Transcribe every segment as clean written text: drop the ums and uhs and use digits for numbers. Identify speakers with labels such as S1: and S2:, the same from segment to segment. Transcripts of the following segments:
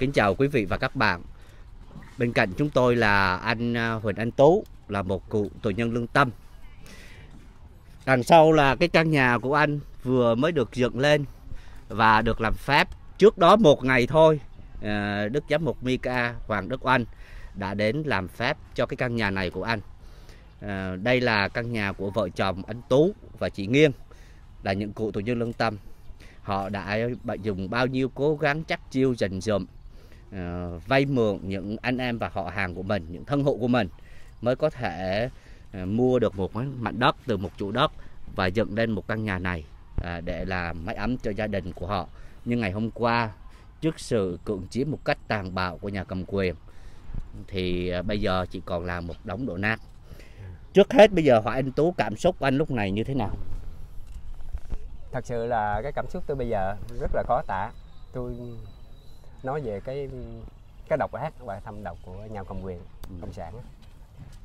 S1: Kính chào quý vị và các bạn. Bên cạnh chúng tôi là anh Huỳnh Anh Tú, là một cựu tù nhân lương tâm. Đằng sau là cái căn nhà của anh vừa mới được dựng lên và được làm phép. Trước đó một ngày thôi, Đức Giám mục Mika Hoàng Đức Oanh đã đến làm phép cho cái căn nhà này của anh. Đây là căn nhà của vợ chồng anh Tú và chị Nghiên, là những cựu tù nhân lương tâm. Họ đã dùng bao nhiêu cố gắng chắc chiêu dành dụm, vay mượn những anh em và họ hàng của mình, những thân hữu của mình, mới có thể mua được một mảnh đất từ một chủ đất và dựng lên một căn nhà này để làm mái ấm cho gia đình của họ. Nhưng ngày hôm qua, trước sự cưỡng chiếm một cách tàn bạo của nhà cầm quyền, thì bây giờ chỉ còn là một đống đổ nát. Trước hết bây giờ hỏi anh Tú, cảm xúc của anh lúc này như thế nào?
S2: Thật sự là cái cảm xúc tôi bây giờ rất là khó tả. Tôi nói về cái độc ác và thâm độc của nhà cầm quyền cộng sản,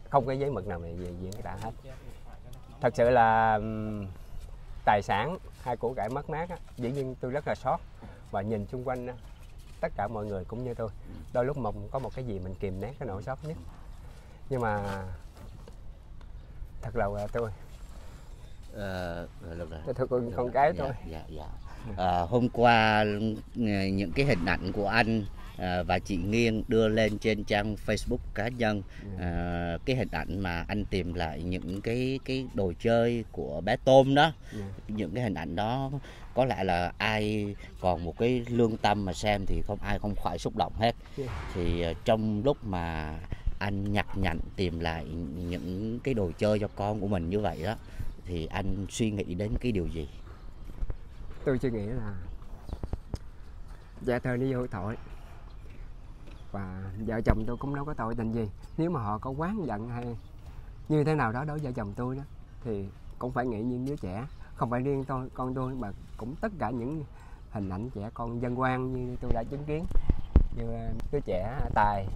S2: không cái giấy mực nào mà diễn tả hết. Thật sự là tài sản hay của cải mất mát, dĩ nhiên tôi rất là xót, và nhìn xung quanh tất cả mọi người cũng như tôi, đôi lúc mình có một cái gì mình kìm nén cái nỗi xót nhất. Nhưng mà thật lòng là tôi con cái thôi.
S1: Hôm qua những cái hình ảnh của anh và chị Nghiên đưa lên trên trang Facebook cá nhân, cái hình ảnh mà anh tìm lại những cái đồ chơi của bé Tôm đó, những cái hình ảnh đó có lẽ là ai còn một cái lương tâm mà xem thì ai không khỏi xúc động hết. Thì trong lúc mà anh nhặt nhạnh tìm lại những cái đồ chơi cho con của mình như vậy đó, thì anh suy nghĩ đến cái điều gì?
S2: Tôi suy nghĩ là dạ thời đi vô tội, và vợ chồng tôi cũng đâu có tội tình gì. Nếu mà họ có oán giận hay như thế nào đó đối với vợ chồng tôi đó, thì cũng phải nghĩ những đứa trẻ, không phải riêng con tôi, mà cũng tất cả những hình ảnh trẻ con dân ngoan như tôi đã chứng kiến, như đứa trẻ Tài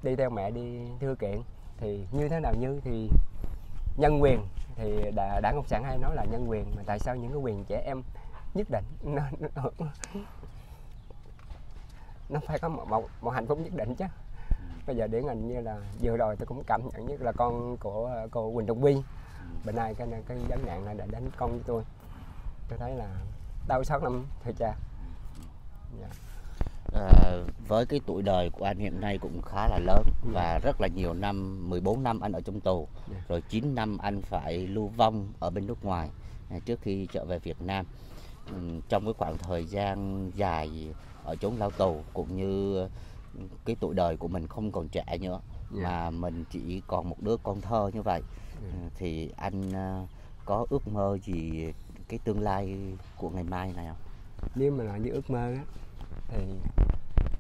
S2: đi theo mẹ đi thư kiện, thì như thế nào như thì nhân quyền, thì Đảng Cộng sản hay nói là nhân quyền, mà tại sao những cái quyền trẻ em nhất định nó phải có một hạnh phúc nhất định chứ. Bây giờ điển hình như là vừa rồi tôi cũng cảm nhận nhất là con của cô Quỳnh Trọng Vi, bữa nay cái vấn nạn này đã đến con với tôi thấy là đau xót lắm thưa cha.
S1: Với cái tuổi đời của anh hiện nay cũng khá là lớn và rất là nhiều năm, 14 năm anh ở trong tù, rồi 9 năm anh phải lưu vong ở bên nước ngoài trước khi trở về Việt Nam. Trong cái khoảng thời gian dài ở chốn lao tù, cũng như cái tuổi đời của mình không còn trẻ nữa, mà mình chỉ còn một đứa con thơ như vậy, thì anh có ước mơ gì cái tương lai của ngày mai này không?
S2: Nếu mà là như ước mơ á, thì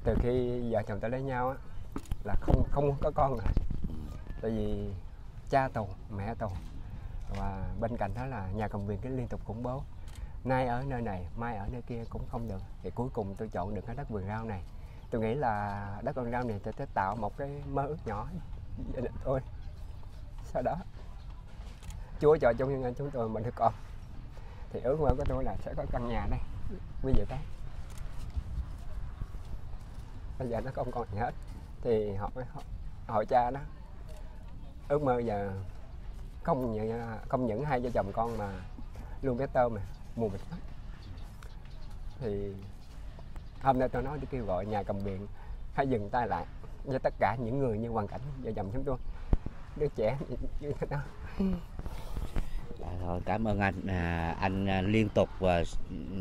S2: từ khi vợ chồng tôi lấy nhau á, là không có con rồi. Tại vì cha tù, mẹ tù, và bên cạnh đó là nhà cầm quyền cái liên tục khủng bố, nay ở nơi này mai ở nơi kia cũng không được. Thì cuối cùng tôi chọn được cái đất vườn rau này. Tôi nghĩ là đất vườn rau này tôi sẽ tạo một cái mơ ước nhỏ gia đình tôi. Sau đó Chúa cho chúng anh chúng tôi mình được con, thì ước mơ của tôi là sẽ có căn nhà đây. Bây giờ bây giờ nó không còn gì hết, thì hỏi cha đó, ước mơ giờ không những hai vợ chồng con mà luôn bé Tôm mà mùa bịch hết. Thì hôm nay tôi nói để kêu gọi nhà cầm quyền hãy dừng tay lại với tất cả những người như hoàn cảnh vợ chồng chúng tôi, đứa trẻ như thế nào.
S1: Rồi, cảm ơn anh. Anh liên tục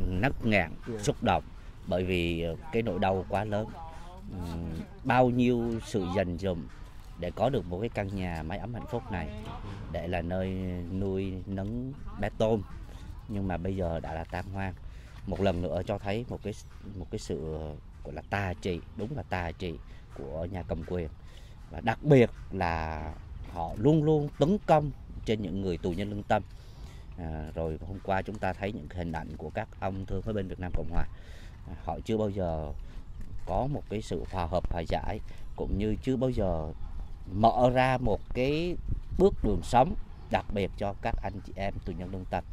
S1: nấc nghẹn, xúc động, bởi vì cái nỗi đau quá lớn. Bao nhiêu sự dành dụm để có được một cái căn nhà mái ấm hạnh phúc này, để là nơi nuôi nấng bé Tôm, nhưng mà bây giờ đã là tan hoang. Một lần nữa cho thấy một cái sự gọi là tà trị, đúng là tà trị của nhà cầm quyền, và đặc biệt là họ luôn luôn tấn công trên những người tù nhân lương tâm. Rồi hôm qua chúng ta thấy những hình ảnh của các ông thương phế binh Việt Nam Cộng Hòa, họ chưa bao giờ có một cái sự hòa hợp hòa giải, cũng như chưa bao giờ mở ra một cái bước đường sống đặc biệt cho các anh chị em tù nhân lương tâm.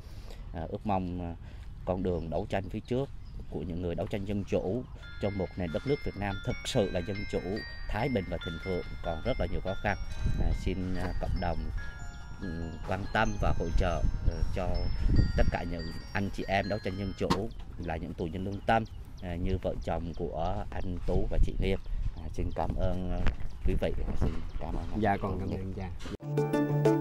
S1: Ước mong con đường đấu tranh phía trước của những người đấu tranh dân chủ trong một nền đất nước Việt Nam thực sự là dân chủ, thái bình và thịnh vượng còn rất là nhiều khó khăn. Xin cộng đồng quan tâm và hỗ trợ cho tất cả những anh chị em đấu tranh dân chủ là những tù nhân lương tâm như vợ chồng của anh Tú và chị Nghiêm. Xin cảm ơn quý vị. Xin cảm ơn.
S2: Dạ, còn cảm ơn cha.